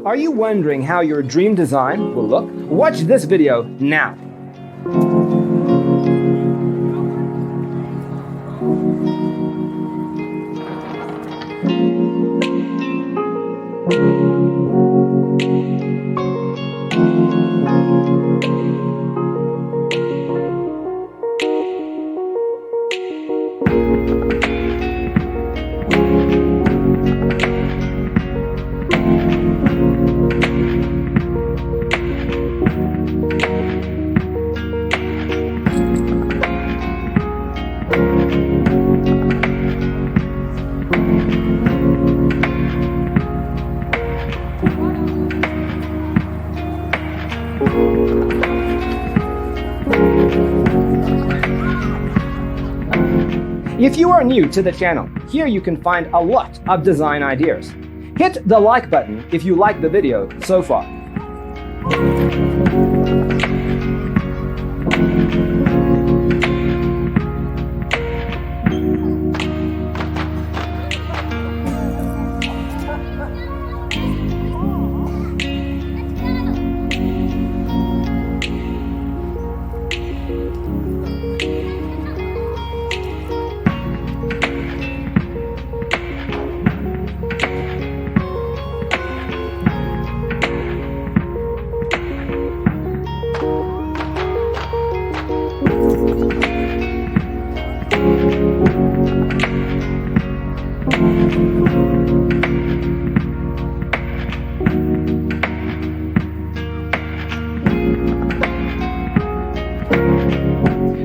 Are you wondering how your dream design will look? Watch this video now. If you are new to the channel, here you can find a lot of design ideas. Hit the like button if you like the video so far.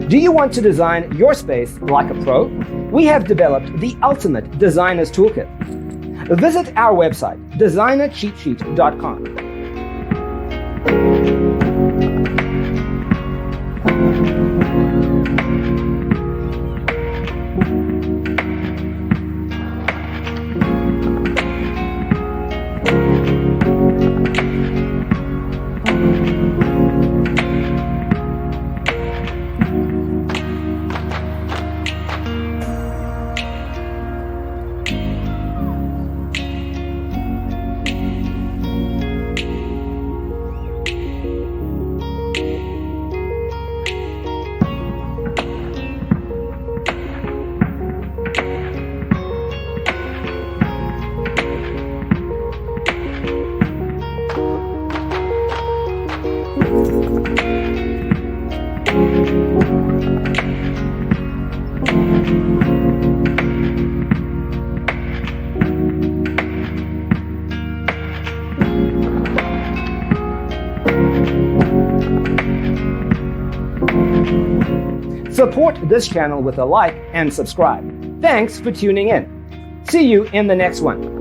Do you want to design your space like a pro? We have developed the ultimate designer's toolkit. Visit our website, designercheatsheet.com. Support this channel with a like and subscribe. Thanks for tuning in. See you in the next one.